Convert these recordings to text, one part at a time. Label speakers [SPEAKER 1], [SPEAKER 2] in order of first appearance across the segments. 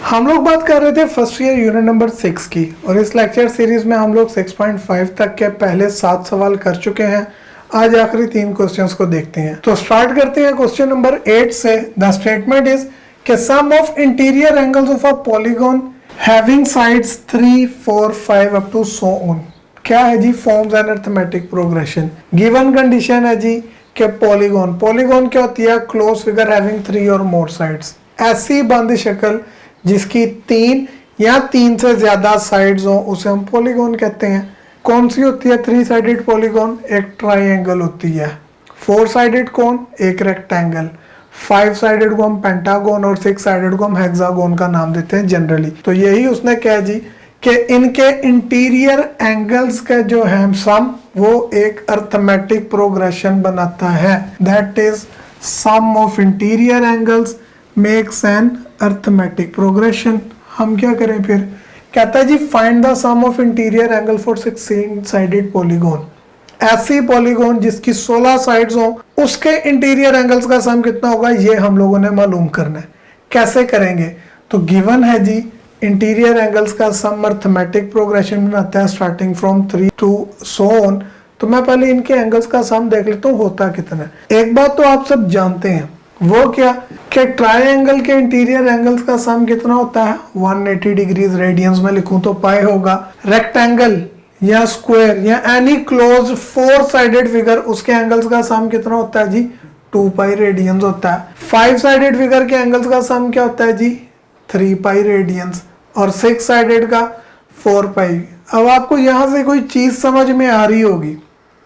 [SPEAKER 1] हम लोग बात कर रहे थे फर्स्ट ईयर यूनिट नंबर 6 की और इस लेक्चर सीरीज में हम लोग 6.5 तक के पहले 7 सवाल कर चुके हैं। आज आखिरी 3 क्वेश्चंस को देखते हैं। तो स्टार्ट करते हैं क्वेश्चन नंबर 8 से। द स्टेटमेंट इज कि sum of interior angles of a polygon having sides 3, 4, 5 up to so on. क्या है जी? Forms an arithmetic progression. Given condition है जी कि पॉलीगॉन क्या होती है? क्लोज फिगर हैविंग 3 और मोर साइड्स। ऐसी बंद शक्ल जिसकी 3 या 3 से ज्यादा साइड्स हो उसे हम पॉलीगॉन कहते हैं। कौन सी होती है 3 साइडेड पॉलीगॉन? एक ट्राइंगल होती है। 4 साइडेड कौन? एक रेक्टेंगल। 5 साइडेड को हम पेंटागन और 6 साइडेड को हम हेक्सागोन का नाम देते हैं जनरली। तो यही उसने कहा जी कि इनके इंटीरियर एंगल्स का जो है सम वो एक अरिथमेटिक प्रोग्रेशन बनाता है। That is sum of interior angles makes an arithmetic progression. हम क्या करें फिर? कहता है जी find the sum of interior angle for 16 sided polygon. ऐसी पॉलीगॉन जिसकी 16 साइड्स हो उसके इंटीरियर एंगल्स का सम कितना होगा, ये हम लोगों ने मालूम करना है। कैसे करेंगे? तो गिवन है जी इंटीरियर एंगल्स का सम अरिथमेटिक प्रोग्रेशन बनाता है starting from 3 to so on. तो मैं पहले इनके एंगल्स का सम देख लेता हूँ होता कितना है। एक बात तो आप सब जानते हैं, वो क्या कि ट्रायंगल के इंटीरियर एंगल्स का सम कितना होता है? 180 डिग्रीज। रेडियंस में लिखूं तो पाई होगा। रेक्टेंगल या स्क्वायर या एनी क्लोज 4 साइडेड फिगर उसके एंगल्स का सम कितना होता है जी? 2 पाई रेडियंस होता है। 5 साइडेड फिगर के एंगल्स का सम क्या होता है जी? 3 पाई रेडियंस। और 6 साइडेड का 4 पाई। अब आपको यहां से कोई चीज समझ में आ रही होगी,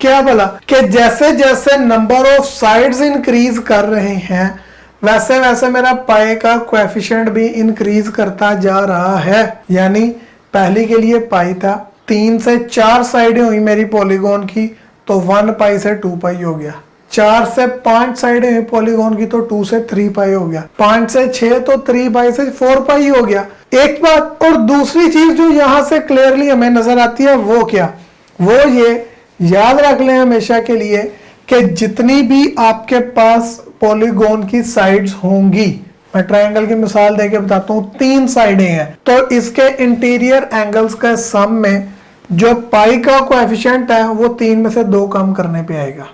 [SPEAKER 1] क्या बोला कि जैसे जैसे नंबर ऑफ साइड्स इंक्रीज कर रहे हैं वैसे वैसे मेरा पाई का कोएफिशिएंट भी इंक्रीज करता जा रहा है। यानी पहली के लिए पाई था, 3 से 4 साइडें हुई मेरी पॉलीगॉन की तो 1 पाई से 2 पाई हो गया। 4 से 5 साइडें हुई पॉलीगॉन की तो 2 से 3 पाई हो गया। 5 से 6 तो 3 पाई से 4 पाई हो गया। एक बात। और दूसरी चीज जो यहां से क्लियरली हमें नजर आती है वो क्या? वो ये याद रख लें हमेशा के लिए कि जितनी भी आपके पास पॉलीगॉन की साइड्स होंगी, मैं ट्रायंगल की मिसाल देके बताता हूं, 3 साइडें हैं तो इसके इंटीरियर एंगल्स का सम में जो पाई का कोएफिशिएंट है वो 3 में से 2 कम करने पे आएगा।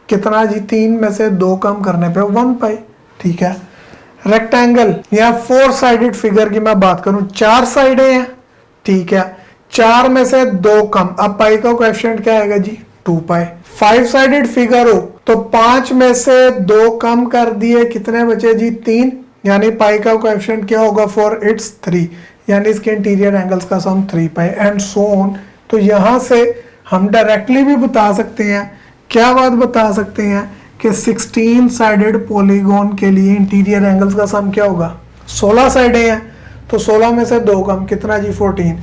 [SPEAKER 1] कितना जी? 3 में से 2 कम करने पे 1 पाई। ठीक है। रेक्टेंगल या 4 साइडेड फिगर की मैं बात करूं, 4 साइडें हैं। ठीक है। 4 में से 2 कम, अब पाई का कोएफिशिएंट क्या आएगा जी? 2 पाई। 5 साइडेड फिगर हो तो 5 में से 2 कम कर दिए, कितने बचे जी? 3। यानी पाई का कोएफिशिएंट क्या होगा? 4 इट्स 3। यानी इसके इंटीरियर एंगल्स का सम 3 पाई एंड सो ऑन। तो यहां से हम डायरेक्टली भी बता सकते हैं, क्या बात बता सकते हैं कि 16 साइडेड पॉलीगॉन के लिए इंटीरियर एंगल्स का सम क्या होगा? 16 साइडें हैं तो 16 में से 2 कम, कितना जी? 14।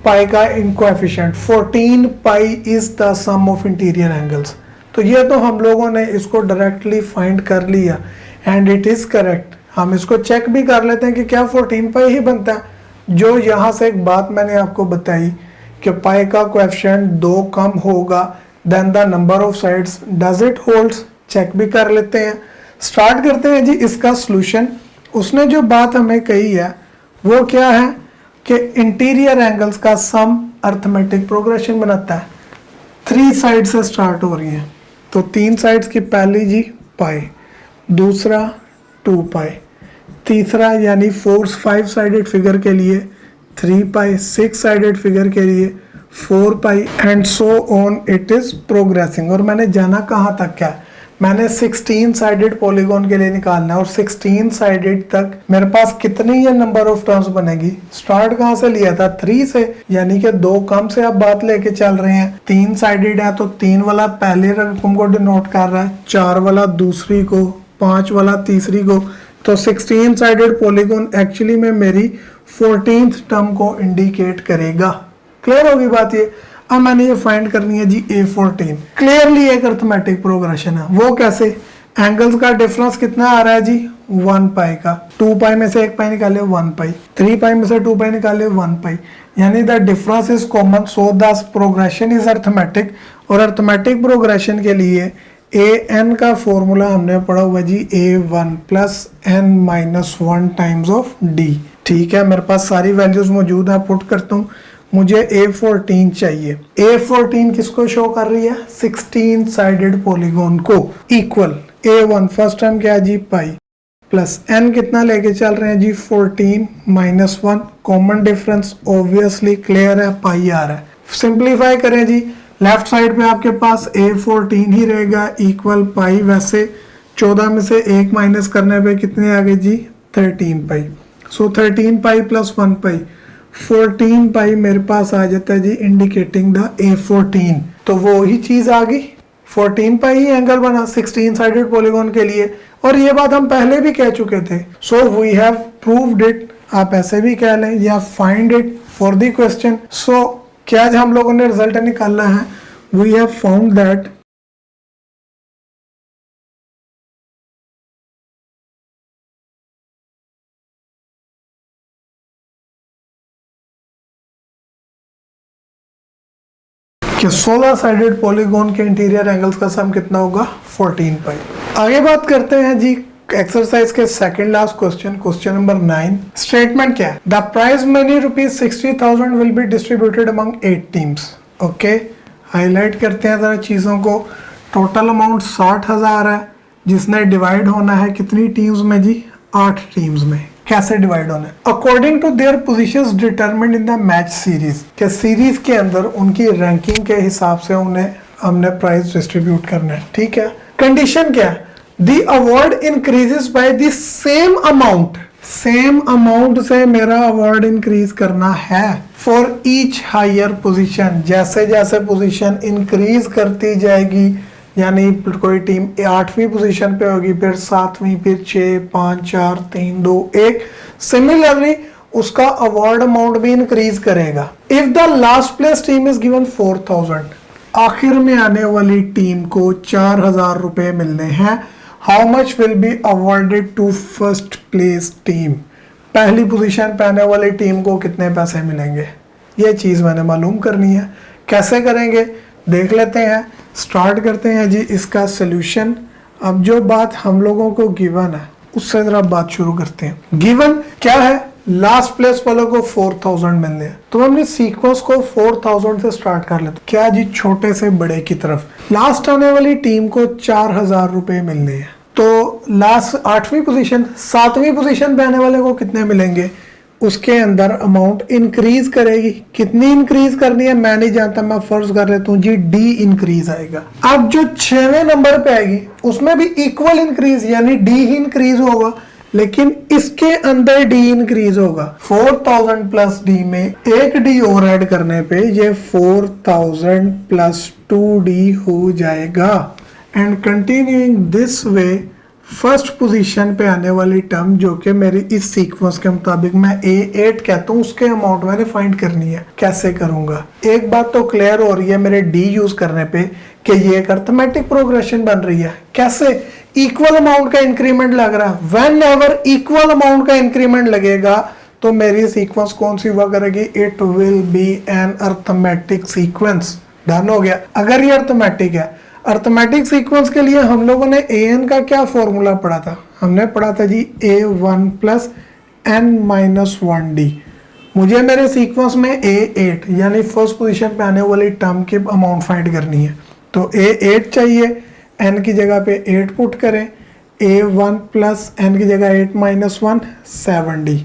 [SPEAKER 1] पाई का इन coefficient 14 pi is the sum of interior angles. तो ये तो हम लोगों ने इसको डायरेक्टली फाइंड कर लिया एंड इट इज करेक्ट। हम इसको चेक भी कर लेते हैं कि क्या 14 पाई ही बनता है। जो यहाँ से एक बात मैंने आपको बताई कि पाई का कोएफिशिएंट 2 कम होगा then the number of sides, does it holds? Check भी कर लेते हैं। स्टार्ट करते हैं जी इसका सॉल्यूशन। उसने जो बात हमें कही है वो क्या है कि इंटीरियर एंगल्स का सम अरिथमेटिक प्रोग्रेशन बनाता है। 3 साइड से स्टार्ट हो रही है तो 3 साइड्स की पहली जी पाई, दूसरा 2 पाई, तीसरा यानी 5 साइडेड फिगर के लिए 3 पाई, 6 साइडेड फिगर के लिए 4 pi and so on it is progressing. और मैंने जाना कहाँ तक? क्या मैंने 16 साइडेड पॉलीगॉन के लिए निकालना है और 16 साइडेड तक मेरे पास कितनी ये नंबर ऑफ टर्म्स बनेगी? स्टार्ट कहाँ से लिया था? 3 से, यानी कि 2 कम से अब बात लेके चल रहे हैं। 3 साइडेड है तो 3 वाला पहले रकम को डिनोट कर रहा है, 4 वाला दूसरी को, 5 वाला तीसरी को। तो 16 साइडेड पॉलीगॉन एक्चुअली में मेरी 14th टर्म को इंडिकेट करेगा। क्लियर होगी बात ये? अब मैंने ये फाइंड करनी है जी A14। क्लियरली एक अरिथमेटिक प्रोग्रेशन है। वो कैसे? एंगल्स का डिफरेंस कितना आ रहा है जी? 1 पाई का। 2 पाई में से 1 पाई निकाले 1 पाई, 3 पाई में से 2 पाई निकाले 1 पाई, यानी the difference is common so the progression is arithmetic. और अरिथमेटिक प्रोग्रेशन के लिए an का फॉर्मूला हमने पढ़ा हुआ जी A1 plus n-1 times of d। ठीक है, मेरे पास सारी वैल्यूज मौजूद है, पुट करता हूँ। मुझे A14 चाहिए। A14 किसको शो कर रही है? 16 साइडेड पॉलीगॉन को। इक्वल A1 फर्स्ट टर्म क्या है जी? पाई प्लस n कितना लेके चल रहे हैं जी? 14 minus 1। Common difference obviously clear है, पाई आ रहा है। सिंप्लीफाई करें जी, लेफ्ट साइड पे आपके पास A14 ही रहेगा इक्वल पाई। वैसे 14 में से 1 माइनस करने पे कितने आ गए जी? 13 पाई। सो 13 पाई प्लस 1 पाई, 14 पाई मेरे पास आ जाता है जी, इंडिकेटिंग द A14। तो वो ही चीज आ गई, 14 पाई ही एंगल बना 16 साइडेड पॉलीगॉन के लिए। और ये बात हम पहले भी कह चुके थे। So we have proved it, आप ऐसे भी कह लें, या find it for the question. So क्या हम लोगों ने रिजल्ट निकालना है? वी हैव फाउंड दैट कि 16 साइडेड पॉलीगॉन के इंटीरियर एंगल्स का सम कितना होगा? 14 पाई। आगे बात करते हैं जी एक्सरसाइज के second last question, question number 9। Statement क्या है? The prize money ₹60,000 will be distributed among 8 teams. Okay, highlight करते हैं जरा चीजों को। टोटल अमाउंट 60,000 है, जिसने डिवाइड होना है कितनी टीम्स में जी? 8 टीम्स में। कैसे डिवाइड होना है? According to their positions determined in the match series, के सीरीज के अंदर उनकी रैंकिंग के हिसाब से उन्हें हमने प्राइस डिस्ट्रीब्यूट करना है। ठीक है, कंडीशन क्या है? The award increases by the same amount, same amount से मेरा अवार्ड इंक्रीज करना है फॉर ईच हायर पोजीशन। जैसे जैसे पोजीशन इंक्रीज करती जाएगी, यानी कोई टीम 8वीं पोजीशन पे होगी, फिर 7वीं, फिर 6, 5, 4, 3, 2, 1, सिमिलरली उसका अवार्ड अमाउंट भी इंक्रीज करेगा। If the last place team is given 4,000, आखिर में आने वाली टीम को 4,000 रुपए मिलने हैं। How much will be awarded to first place team? पहली पोजीशन पे आने वाली टीम को कितने पैसे मिलेंगे? ये चीज मैंने मालूम करनी है। कैसे करेंगे देख लेते हैं। स्टार्ट करते हैं जी इसका सोल्यूशन। अब जो बात हम लोगों को गिवन है उससे जरा बात शुरू करते हैं। गिवन क्या है? लास्ट प्लेस वालों को 4,000 मिलने हैं, तो हमने सीक्वेंस को 4,000 से स्टार्ट कर लेते। क्या जी? छोटे से बड़े की तरफ। लास्ट आने वाली टीम को 4,000 रुपए मिलने हैं, तो लास्ट 8वीं पोजीशन, 7वीं पोजीशन पे आने वाले को कितने मिलेंगे? उसके अंदर अमाउंट इंक्रीज करेगी। कितनी इंक्रीज करनी है मैं नहीं जानता, मैं फर्ज कर लेता हूँ जी डी इंक्रीज आएगा। अब जो 6वें नंबर पे आएगी उसमें भी इक्वल इंक्रीज, यानी डी ही इंक्रीज होगा, लेकिन इसके अंदर डी इंक्रीज होगा। 4,000 प्लस डी में एक डी और ऐड करने पे ये 4,000 प्लस 2D हो जाएगा। And continuing this way, first position पे आने वाली टर्म जो कि मेरी इस सीक्वेंस के मुताबिक मैं A8 कहता हूँ, उसके अमाउंट मैंने फाइंड करनी है। कैसे करूंगा? एक बात तो क्लियर हो रही है मेरे D यूज करने पे कि ये एक अर्थमेटिक प्रोग्रेशन बन रही है। कैसे? इक्वल अमाउंट का इंक्रीमेंट लग रहा है। व्हेन एवर इक्वल अमाउंट का इंक्रीमेंट लगेगा तो मेरी सीक्वेंस कौन सी हुआ करेगी? It will be an arithmetic sequence. Done हो गया। अगर ये अर्थमेटिक है, अर्थमेटिक सीक्वेंस के लिए हम लोगों ने an का क्या फॉर्मूला पढ़ा था? हमने पढ़ा था जी A1 प्लस n-1d। मुझे मेरे सीक्वेंस में A8 यानी फर्स्ट पोजीशन पे आने वाली टर्म की अमाउंट फाइंड करनी है, तो A8 चाहिए, n की जगह पे 8 पुट करें। A1 प्लस n की जगह 8 माइनस 1 7d।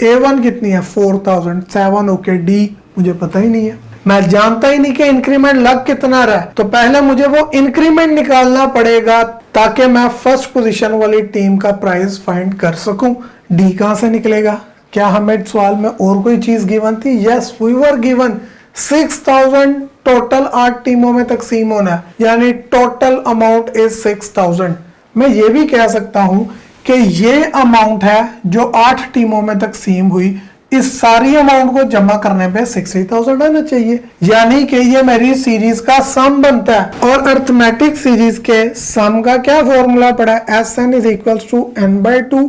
[SPEAKER 1] A1 कितनी है? 4,000। 7 ओके, D मुझे पता ही नहीं है, मैं जानता ही नहीं कि इंक्रीमेंट लग कितना रहा है, तो पहले मुझे वो इंक्रीमेंट निकालना पड़ेगा ताकि मैं फर्स्ट पोजीशन वाली टीम का प्राइस फाइंड कर सकूं। डी कहां से निकलेगा? क्या हमें सवाल में और कोई चीज गिवन थी? Yes, we were given 6,000 total 8 टीमों में तकसीम होना है, यानी टोटल अमाउंट इज 6,000। मैं ये भी कह सकता हूं कि ये अमाउंट है जो 8 टीमों में तकसीम हुई, इस सारी अमाउंट को जमा करने पे 60,000 आना चाहिए, यानी कि ये मेरी सीरीज का सम बनता है। और अर्थमेटिक सीरीज के सम का क्या फॉर्मूला पड़ा है? Sn is equal to n/2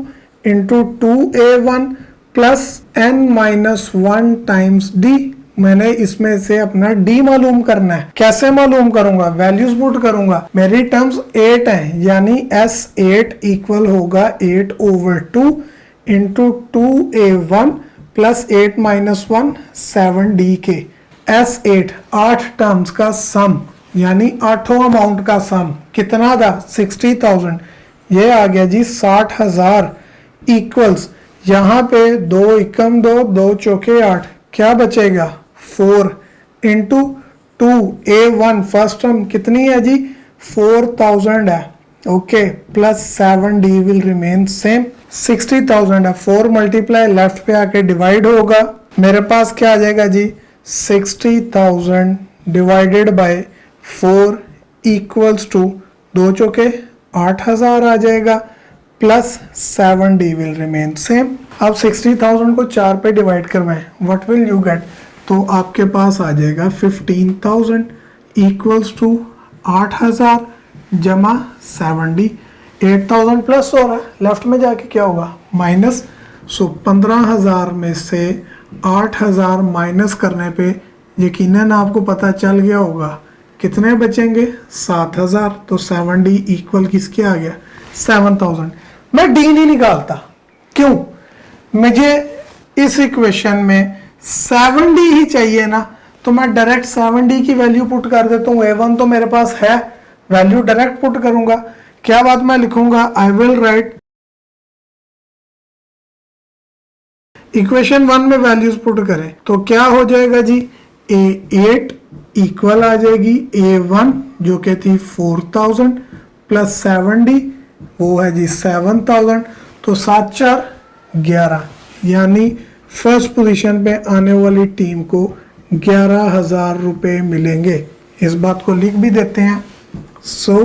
[SPEAKER 1] into 2a1 plus n-1 times d। मैंने इसमें से अपना d मालूम करना है। कैसे मालूम करूंगा? वैल्यूज पुट करूंगा। मेरी टर्म्स 8 है, यानी S8 इक्वल होगा 8/2 into 2A1 plus 8 minus 1 7D के S8 8 टर्म्स का सम यानी आठों अमाउंट का सम कितना था 60,000, ये आ गया जी 60,000 इक्वल्स यहाँ पे 2 एकम 2 2 चौके 8 क्या बचेगा 4 इंटू 2A1 फर्स्ट टर्म कितनी है जी 4,000 है okay plus 7D will remain same 60,000 है 4 मल्टीप्लाई लेफ्ट पे आके डिवाइड होगा मेरे पास क्या आ जाएगा जी 60,000 डिवाइडेड बाय 4 इक्वल्स टू 2 चौके 8,000 आ जाएगा plus 7D will remain same. अब 60,000 को 4 पे डिवाइड करवाएं व्हाट विल यू गेट, तो आपके पास आ जाएगा 15,000 इक्वल्स टू 8,000 जमा 7D 8,000 प्लस हो रहा है लेफ्ट में जाके क्या होगा माइनस, सो 15,000 में से 8,000 माइनस करने पे यकीनन आपको पता चल गया होगा कितने बचेंगे 7,000, तो 7D इक्वल किसके आ गया 7,000। मैं D नहीं निकालता, क्यों, मुझे इस इक्वेशन में 7D ही चाहिए ना, तो मैं डायरेक्ट 7D की वैल्यू पुट कर देता हूँ। A1 तो मेरे पास है, वैल्यू डायरेक्ट पुट करूंगा। क्या बात मैं लिखूंगा, आई विल राइट इक्वेशन 1 में वैल्यूज पुट करें तो क्या हो जाएगा जी A8 इक्वल आ जाएगी A1 जो कि थी 4,000 प्लस 7D वो है जी 7,000, तो 7 4 11 यानी फर्स्ट पोजीशन पे आने वाली टीम को 11,000 रुपए मिलेंगे। इस बात को लिख भी देते हैं। सो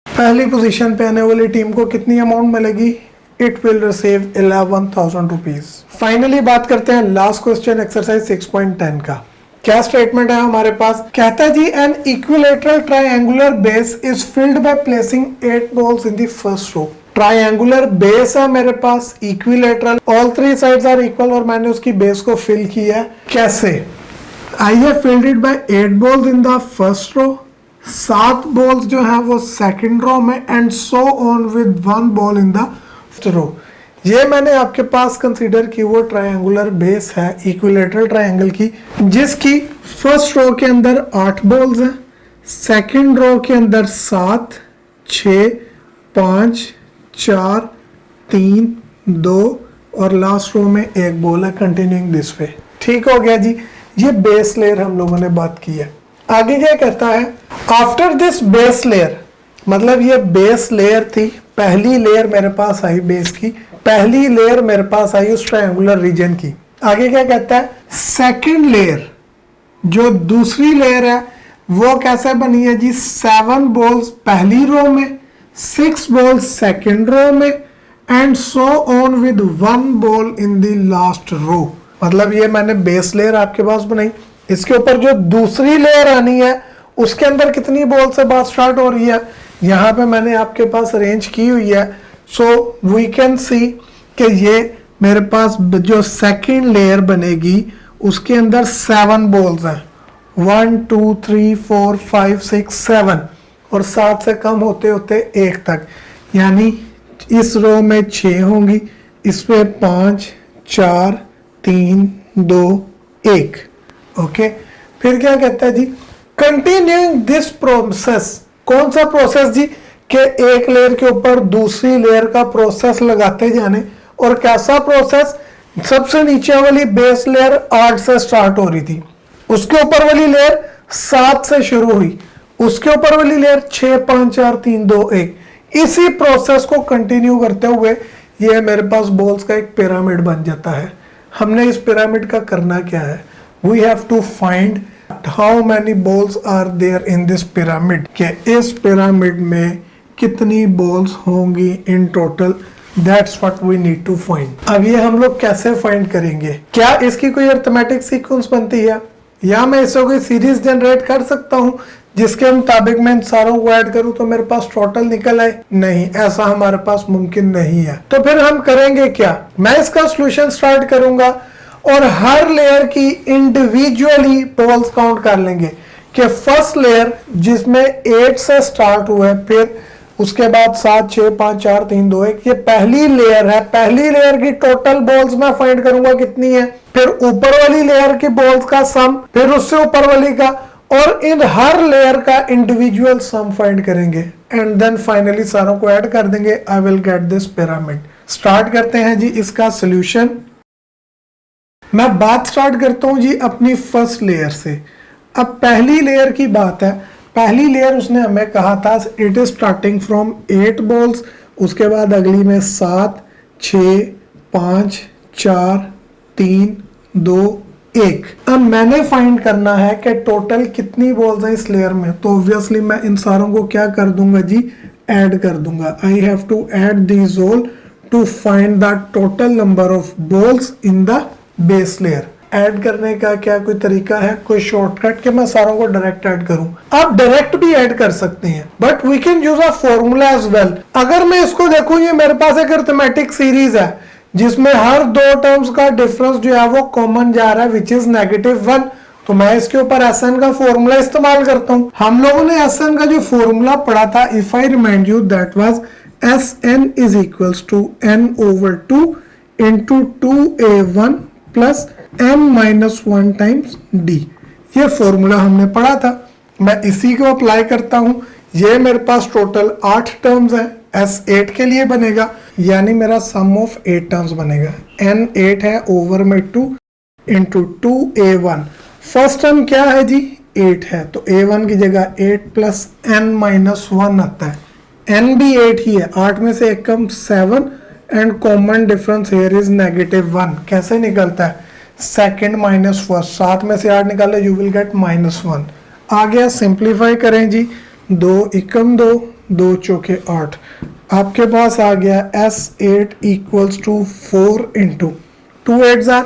[SPEAKER 1] पहली पोजीशन पे आने वाली टीम को कितनी अमाउंट मिलेगी, it will receive 11,000 rupees. Finally बात करते हैं लास्ट क्वेश्चन एक्सरसाइज 6.10 का। क्या स्टेटमेंट है हमारे पास, कहता है जी an equilateral triangular base is filled by placing 8 balls in the first row. Triangular base है मेरे पास, equilateral, all 3 sides are equal और मैंने उसकी बेस को फिल किया है। कैसे, I have filled it by 8 balls in the first row, 7 balls जो है वो सेकंड रो में, and so on with 1 ball in the first row. ये मैंने आपके पास कंसीडर की वो ट्रायंगुलर बेस है इक्विलेटरल ट्रायंगल की, जिसकी फर्स्ट रो के अंदर 8 बॉल्स हैं, सेकंड रो के अंदर 7 6 5 4 3 2 और लास्ट रो में 1 बॉल है कंटिन्यूइंग दिस वे। ठीक हो गया जी, ये बेस लेयर हम लोगों ने बात की है। आगे क्या कहता है, आफ्टर दिस बेस लेयर, मतलब ये बेस लेयर थी, पहली लेयर मेरे पास आई बेस की, पहली लेयर मेरे पास आई उस ट्रायंगुलर रीजन की। आगे क्या कहता है, सेकंड लेयर जो दूसरी लेयर है वो कैसे बनी है जी, 7 बॉल्स पहली रो में, 6 बॉल्स सेकंड रो में, and so on with 1 ball in the last row. मतलब ये मैंने बेस लेयर आपके पास बनाई, इसके ऊपर जो दूसरी लेयर आनी है उसके अंदर कितनी बॉल से बात स्टार्ट हो रही है, यहाँ पे मैंने आपके पास अरेंज की हुई है। सो वी कैन सी कि ये मेरे पास जो सेकंड लेयर बनेगी उसके अंदर 7 बॉल्स हैं, 1 2 3 4 5 6 7 और 7 से कम होते होते 1 तक, यानी इस रो में 6 होंगी, इसमें 5 4 3 2 1। ओके, फिर क्या कहता है जी, कंटिन्यूइंग दिस प्रोसेस, कौन सा प्रोसेस जी, कि एक लेयर के ऊपर दूसरी लेयर का प्रोसेस लगाते जाने। और कैसा प्रोसेस, सबसे नीचे वाली बेस लेयर 8 से स्टार्ट हो रही थी, उसके ऊपर वाली लेयर 7 से शुरू हुई, उसके ऊपर वाली लेयर 6 5 4 3 2 1। इसी प्रोसेस को कंटिन्यू करते हुए ये मेरे पास बॉल्स का एक पिरामिड बन जाता है। हमने इस पिरामिड का करना क्या है, we have to find how many balls are there in this pyramid, के इस पिरामिड में कितनी बॉल्स होंगी in total, that's what we need to find. अब ये हम लोग कैसे फाइंड करेंगे, क्या इसकी कोई अरिथमेटिक सीक्वेंस बनती है या मैं इससे कोई सीरीज जनरेट कर सकता हूँ जिसके मुताबिक मैं इन सारों को ऐड करूं तो मेरे पास टोटल निकल आए? नहीं, ऐसा हमारे पास मुमकिन नहीं है। तो फिर हम करेंगे क्या, मैं इसका सॉल्यूशन स्टार्ट करूंगा और हर लेयर की इंडिविजुअली बोल्स काउंट कर लेंगे कि फर्स्ट लेयर जिसमें 8 से स्टार्ट हुए, फिर उसके बाद 7 6 5 4 3 2 1, ये पहली लेयर है। पहली लेयर की टोटल बॉल्स मैं फाइंड करूंगा कितनी है, फिर ऊपर वाली लेयर की बॉल्स का सम, फिर उससे ऊपर वाली का, और इन हर लेयर का इंडिविजुअल सम फाइंड करेंगे एंड देन फाइनली सारों को ऐड कर देंगे। I will get this pyramid. Start करते हैं जी इसका सॉल्यूशन। मैं बात स्टार्ट करता हूं जी अपनी फर्स्ट लेयर से। अब पहली लेयर की बात है, पहली लेयर उसने हमें कहा था it is starting from 8 balls, उसके बाद अगली में 7 6 5 4 3 2 1। अब मैंने फाइंड करना है कि टोटल कितनी बॉल्स हैं इस लेयर में, तो ऑब्वियसली मैं इन सारों को क्या कर दूंगा जी, ऐड कर दूंगा। I have to add these all to find the total number of balls in the base layer. Add करने का क्या कोई तरीका है, कोई शॉर्टकट के मैं सारों को डायरेक्ट ऐड करूं? आप डायरेक्ट भी ऐड कर सकते हैं, but we can use a formula as well. अगर मैं इसको देखूं, ये मेरे पास एक अरिथमेटिक सीरीज है जिसमें हर दो टर्म्स का डिफरेंस जो है वो कॉमन जा रहा है, विच इज -1। तो मैं इसके ऊपर SN का फॉर्मूला इस्तेमाल करता हूं। हम लोगों ने SN का जो फॉर्मूला पढ़ा था, if I remind you, that was SN is equals to n/2 into 2a1 plus n-1 times d। ये फॉर्मूला हमने पढ़ा था, मैं इसी को अप्लाई करता हूं। ये मेरे पास टोटल 8 टर्म्स है, S8 के लिए बनेगा, यानी मेरा सम ऑफ 8 टर्म्स बनेगा। n8 है ओवर में 2 इंटू 2a1। फर्स्ट टर्म क्या है जी, 8 है, तो a1 की जगह 8 प्लस n-1 आता है। n भी 8 ही है, 8 में से एक कम 7 and common difference here is -1। कैसे निकलता है, सेकंड माइनस फर्स्ट, 7 में से 8 निकाले, यू विल गेट -1। आ गया, सिंप्लीफाई करें जी, 2 एकम 2, 2 चौके 8, आपके पास आ गया S8 इक्वल्स टू 4 इंटू 2 8 आर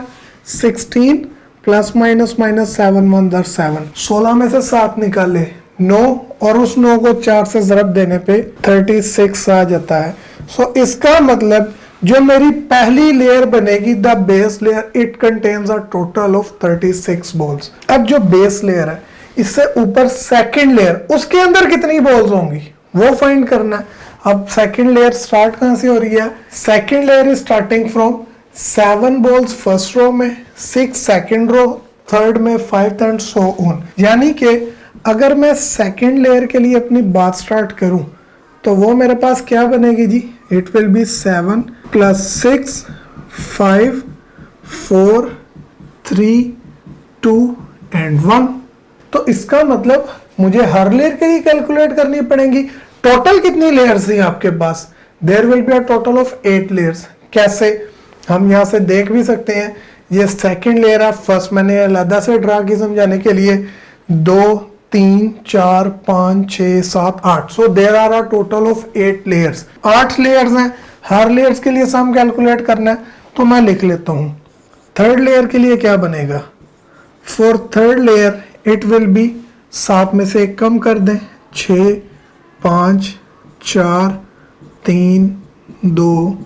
[SPEAKER 1] 16 प्लस माइनस माइनस 7 1 दर 7, 16 में से 7 निकाले 9, और उस 9 को 4 से ज़रब देने पे 36 आ जाता है। सो इसका मतलब जो मेरी पहली लेयर बनेगी, the base layer, it contains a total of 36 balls. अब जो बेस लेयर है, इससे ऊपर सेकंड लेयर, उसके अंदर कितनी बॉल्स होंगी वो फाइंड करना है। अब सेकंड लेयर स्टार्ट कहां से हो रही है, second layer is starting from 7 balls first row में, 6 सेकंड रो, थर्ड में 5 एंड सो ऑन। यानी कि अगर मैं सेकंड लेयर के लिए अपनी बात स्टार्ट करूं तो वो मेरे पास क्या बनेगी जी, it will be 7 plus 6 5 4 3 2 and 1। तो इसका मतलब मुझे हर लेयर के लिए कैलकुलेट करनी पड़ेगी। टोटल कितनी लेयर्स हैं आपके पास, there will be a total of 8 layers. कैसे, हम यहाँ से देख भी सकते हैं, ये सेकंड लेयर है, फर्स्ट मैंने अलग से ड्रा की समझाने के लिए, 2 3 4 5 6 7 8, so there are a total of 8 layers. 8 layers हैं, हर लेयर्स के लिए सम कैलकुलेट करना है, तो मैं लिख लेता हूँ। थर्ड लेयर के लिए क्या बनेगा, for third layer it will be, 7 में से 1 कम कर दें, 6 5 4 3 2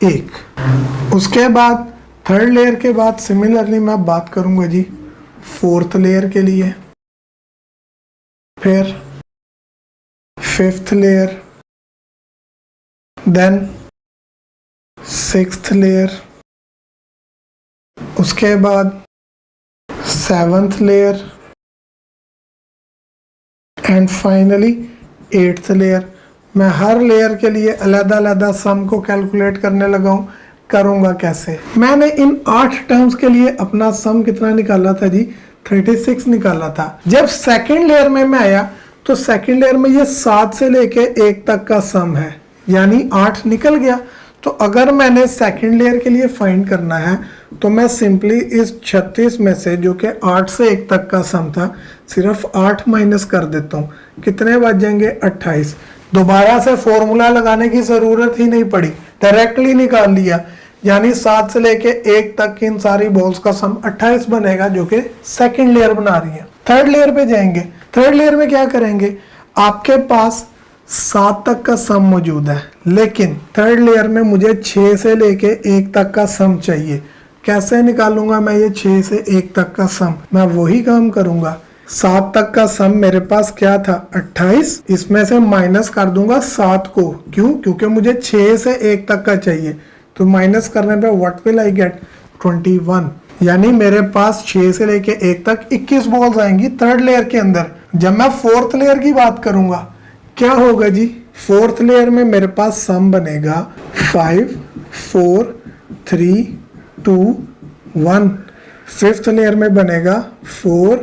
[SPEAKER 1] 1। उसके बाद थर्ड लेयर के बाद सिमिलरली मैं बात करूंगा जी फोर्थ लेयर के लिए, फिर fifth layer, then sixth layer, उसके बाद seventh layer and finally 8th layer. मैं हर लेयर के लिए अलग-अलग सम को कैलकुलेट करने लगा हूँ। करूँगा कैसे, मैंने इन 8 टर्म्स के लिए अपना सम कितना निकाला था जी, 36 निकाला था। जब सेकंड लेयर में मैं आया तो सेकंड लेयर में ये 7 से लेके 1 तक का सम है, यानी 8 निकल गया। तो अगर मैंने सेकंड लेयर के लिए फाइंड करना है तो मैं सिंपली इस 36 में से, जो कि 8 से 1 तक का सम था, सिर्फ 8 माइनस कर देता हूँ, कितने बच जाएंगे 28। दोबारा से फॉर्मूला लगाने की ज़रूरत ही नहीं पड़ी, डायरेक्टली निकाल लिया, यानी 7 से लेके 1 तक की इन सारी बॉल्स का सम 28 बनेगा, जो कि सेकंड लेयर बना रही है। थर्ड लेयर पे जाएंगे। थर्ड लेयर में क्या करेंगे, आपके पास 7 तक का सम मौजूद है, लेकिन थर्ड लेयर में मुझे 6 से लेके 1 तक का सम चाहिए। कैसे निकालूंगा मैं ये 6 से 1 तक का सम? मैं वही काम करूंगा, 7 तक का सम मेरे पास क्या था 28, इसमें से माइनस कर दूंगा 7 को। क्यों? क्योंकि मुझे 6 से 1 तक का चाहिए। तो माइनस करने पे व्हाट विल आई गेट 21, यानी मेरे पास 6 से लेके 1 तक 21 बॉल्स आएंगी थर्ड लेयर के अंदर। जब मैं फोर्थ लेयर की बात करूंगा क्या होगा जी, फोर्थ लेयर में मेरे पास सम बनेगा 5 4 3 2 1। फिफ्थ लेयर में बनेगा 4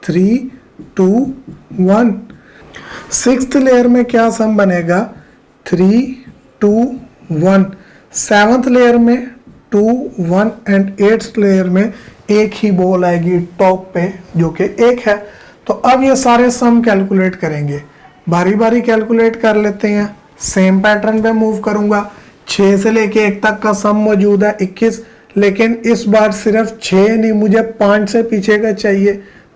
[SPEAKER 1] 3 2 1। सिक्स्थ लेयर में क्या सम बनेगा 3 2 1। सेवंथ लेयर में 2 1 एंड एट्थ लेयर में एक ही बॉल आएगी टॉप पे जो कि 1 है। तो अब ये सारे सम कैलकुलेट करेंगे, बारी बारी कैलकुलेट कर लेते हैं। सेम पैटर्न पे मूव करूंगा, 6 से लेके 1 तक का सम मौजूद है 21, लेकिन इस बार सिर्फ 6 नहीं, मुझे 5 से पीछे का चाहिए।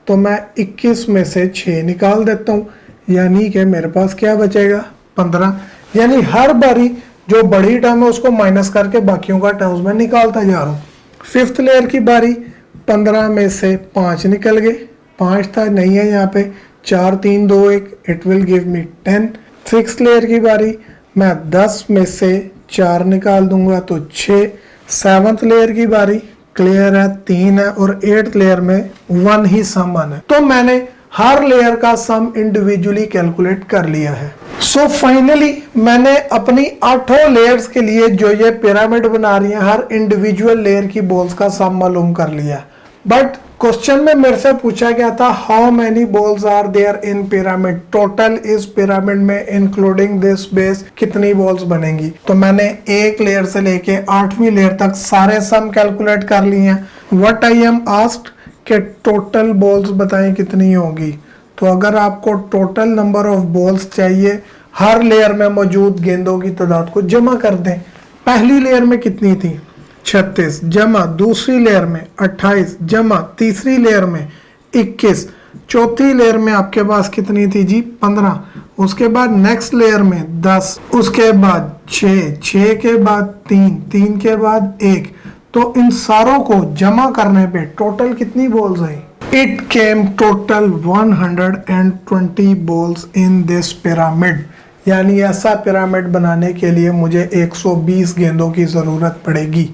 [SPEAKER 1] तो मैं 21 में से 6 निकाल देता हूँ, यानी कि मेरे पास क्या बचेगा 15। यानी हर बारी जो बड़ी टर्म है उसको माइनस करके बाकियों का टर्म्स में निकालता जा रहा हूँ। फिफ्थ लेयर की बारी, 15 में से 5 निकल गए, 5 था नहीं है यहाँ पे, 4 3 2 1, it will give me 10। Six layer की बारी, मैं 10 में से 4 निकाल दूंगा तो 6। सेवंथ लेयर की बारी, क्लियर है 3 है, और एट्थ लेयर में 1 ही सम आना है। तो मैंने हर लेयर का सम इंडिविजुअली कैलकुलेट कर लिया है। सो फाइनली मैंने अपनी 8 लेयर्स के लिए जो ये पिरामिड बना रही है, हर इंडिविजुअल लेयर की बॉल्स का सम मालूम कर लिया। बट क्वेश्चन में मेरे से पूछा गया था how many balls are there in pyramid, total इस पिरामिड में इंक्लूडिंग दिस बेस कितनी बॉल्स बनेंगी। तो मैंने एक लेयर से लेके 8वीं लेयर तक सारे सम कैलकुलेट कर लिए हैं। व्हाट आई एम आस्क्ड कि टोटल बॉल्स बताएं कितनी होगी। तो अगर आपको टोटल नंबर ऑफ बॉल्स चाहिए, हर लेयर में मौजूद गेंदों की तादाद को जमा कर दें। पहली लेयर में कितनी थी 36 जमा दूसरी लेयर में 28 जमा तीसरी लेयर में 21, चौथी लेयर में आपके पास कितनी थी जी 15, उसके बाद नेक्स्ट लेयर में 10, उसके बाद 6 के बाद 3 के बाद 1। तो इन सारों को जमा करने पे टोटल कितनी balls I? It came total 120 balls in this pyramid. यानी ऐसा पिरामिड बनाने के लिए मुझे 120 गेंदों की जरूरत पड़ेगी।